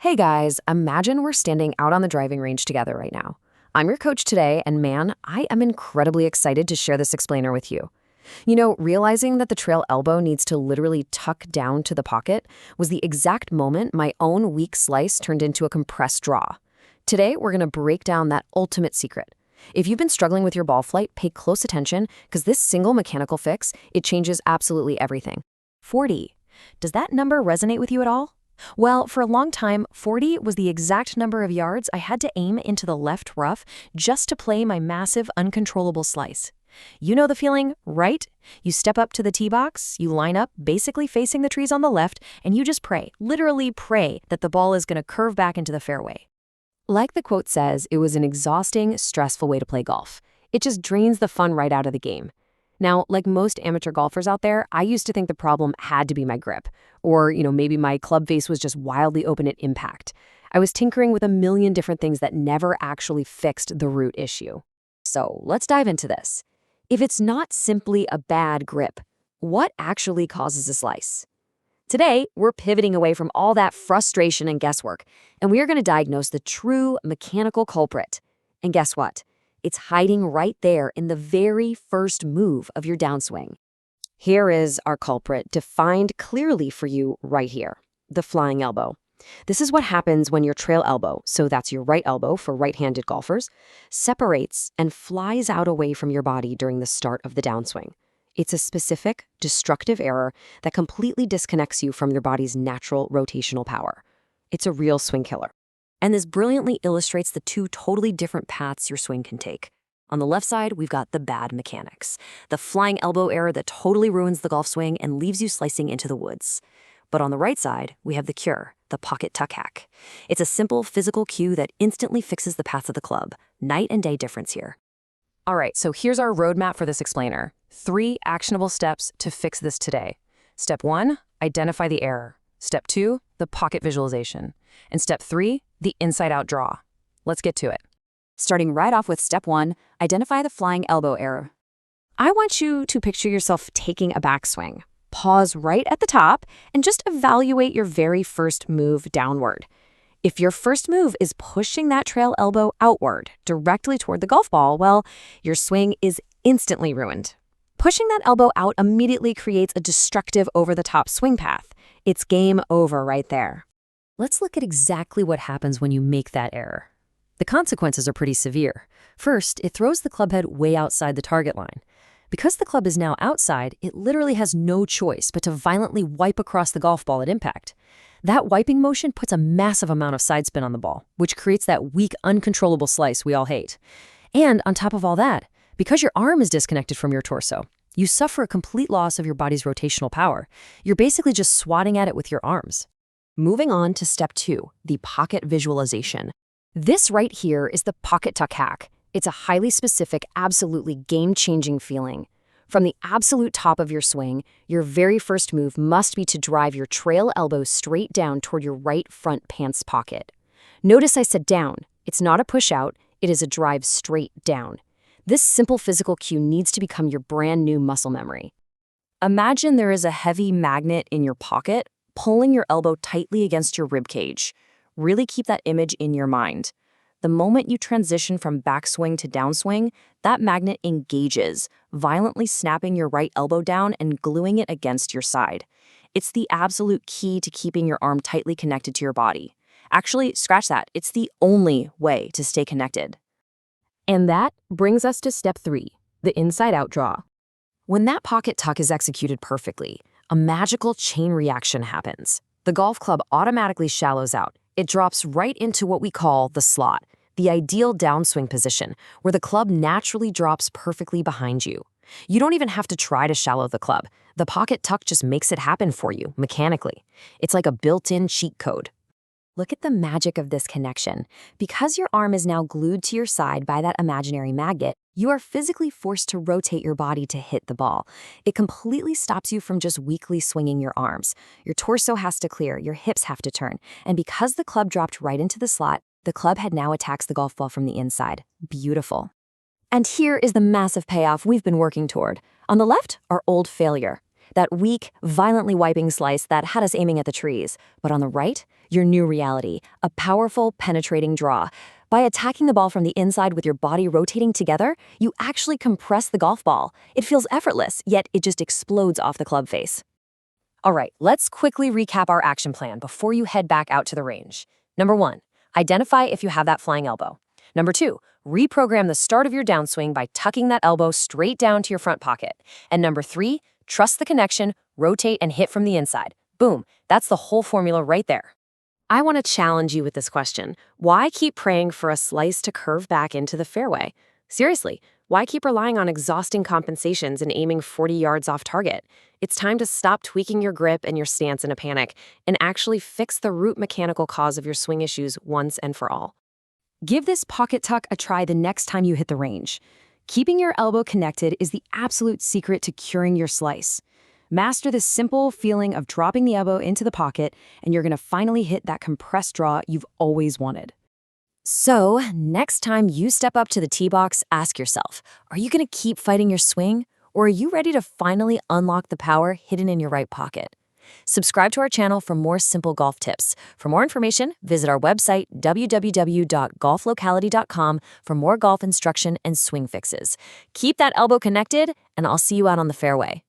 Hey guys, imagine we're standing out on the driving range together right now. I'm your coach today, and man, I am incredibly excited to share this explainer with you. Realizing that the trail elbow needs to literally tuck down to the pocket was the exact moment my own weak slice turned into a compressed draw. Today, we're going to break down that ultimate secret. If you've been struggling with your ball flight, pay close attention because this single mechanical fix, it changes absolutely everything. 40. Does that number resonate with you at all? Well, for a long time, 40 was the exact number of yards I had to aim into the left rough just to play my massive, uncontrollable slice. You know the feeling, right? You step up to the tee box, you line up, basically facing the trees on the left, and you just pray, literally pray, that the ball is going to curve back into the fairway. Like the quote says, it was an exhausting, stressful way to play golf. It just drains the fun right out of the game. Now, like most amateur golfers out there, I used to think the problem had to be my grip, or, maybe my club face was just wildly open at impact. I was tinkering with a million different things that never actually fixed the root issue. So let's dive into this. If it's not simply a bad grip, what actually causes a slice? Today, we're pivoting away from all that frustration and guesswork, and we are going to diagnose the true mechanical culprit. And guess what? It's hiding right there in the very first move of your downswing. Here is our culprit defined clearly for you right here, the flying elbow. This is what happens when your trail elbow, so that's your right elbow for right-handed golfers, separates and flies out away from your body during the start of the downswing. It's a specific, destructive error that completely disconnects you from your body's natural rotational power. It's a real swing killer. And this brilliantly illustrates the two totally different paths your swing can take. On the left side, we've got the bad mechanics, the flying elbow error that totally ruins the golf swing and leaves you slicing into the woods. But on the right side, we have the cure, the pocket tuck hack. It's a simple physical cue that instantly fixes the path of the club. Night and day difference here. All right, so here's our roadmap for this explainer. 3 actionable steps to fix this today. Step 1, identify the error. Step 2, the pocket visualization. And step 3, the inside-out draw. Let's get to it. Starting right off with step 1, identify the flying elbow error. I want you to picture yourself taking a backswing. Pause right at the top and just evaluate your very first move downward. If your first move is pushing that trail elbow outward, directly toward the golf ball, well, your swing is instantly ruined. Pushing that elbow out immediately creates a destructive over-the-top swing path. It's game over right there. Let's look at exactly what happens when you make that error. The consequences are pretty severe. First, it throws the club head way outside the target line. Because the club is now outside, it literally has no choice but to violently wipe across the golf ball at impact. That wiping motion puts a massive amount of side spin on the ball, which creates that weak, uncontrollable slice we all hate. And on top of all that, because your arm is disconnected from your torso, you suffer a complete loss of your body's rotational power. You're basically just swatting at it with your arms. Moving on to step 2, the pocket visualization. This right here is the pocket tuck hack. It's a highly specific, absolutely game-changing feeling. From the absolute top of your swing, your very first move must be to drive your trail elbow straight down toward your right front pants pocket. Notice I said down. It's not a push out, it is a drive straight down. This simple physical cue needs to become your brand new muscle memory. Imagine there is a heavy magnet in your pocket, pulling your elbow tightly against your rib cage. Really keep that image in your mind. The moment you transition from backswing to downswing, that magnet engages, violently snapping your right elbow down and gluing it against your side. It's the absolute key to keeping your arm tightly connected to your body. Actually, scratch that. It's the only way to stay connected. And that brings us to step 3, the inside-out draw. When that pocket tuck is executed perfectly, a magical chain reaction happens. The golf club automatically shallows out. It drops right into what we call the slot, the ideal downswing position, where the club naturally drops perfectly behind you. You don't even have to try to shallow the club. The pocket tuck just makes it happen for you, mechanically. It's like a built-in cheat code. Look at the magic of this connection. Because your arm is now glued to your side by that imaginary magnet, you are physically forced to rotate your body to hit the ball. It completely stops you from just weakly swinging your arms. Your torso has to clear, your hips have to turn. And because the club dropped right into the slot, the club head now attacks the golf ball from the inside. Beautiful. And here is the massive payoff we've been working toward. On the left, our old failure. that weak, violently wiping slice that had us aiming at the trees. But on the right, your new reality, a powerful, penetrating draw. By attacking the ball from the inside with your body rotating together, you actually compress the golf ball. It feels effortless, yet it just explodes off the club face. All right, let's quickly recap our action plan before you head back out to the range. Number 1, identify if you have that flying elbow. Number 2, reprogram the start of your downswing by tucking that elbow straight down to your front pocket. And number 3, trust the connection, rotate, and hit from the inside. Boom, that's the whole formula right there. I want to challenge you with this question. Why keep praying for a slice to curve back into the fairway? Seriously, why keep relying on exhausting compensations and aiming 40 yards off target? It's time to stop tweaking your grip and your stance in a panic and actually fix the root mechanical cause of your swing issues once and for all. Give this pocket tuck a try the next time you hit the range. Keeping your elbow connected is the absolute secret to curing your slice. Master the simple feeling of dropping the elbow into the pocket, and you're going to finally hit that compressed draw you've always wanted. So, next time you step up to the tee box, ask yourself, are you going to keep fighting your swing, or are you ready to finally unlock the power hidden in your right pocket? Subscribe to our channel for more simple golf tips. For more information, visit our website, www.golflocality.com, for more golf instruction and swing fixes. Keep that elbow connected, and I'll see you out on the fairway.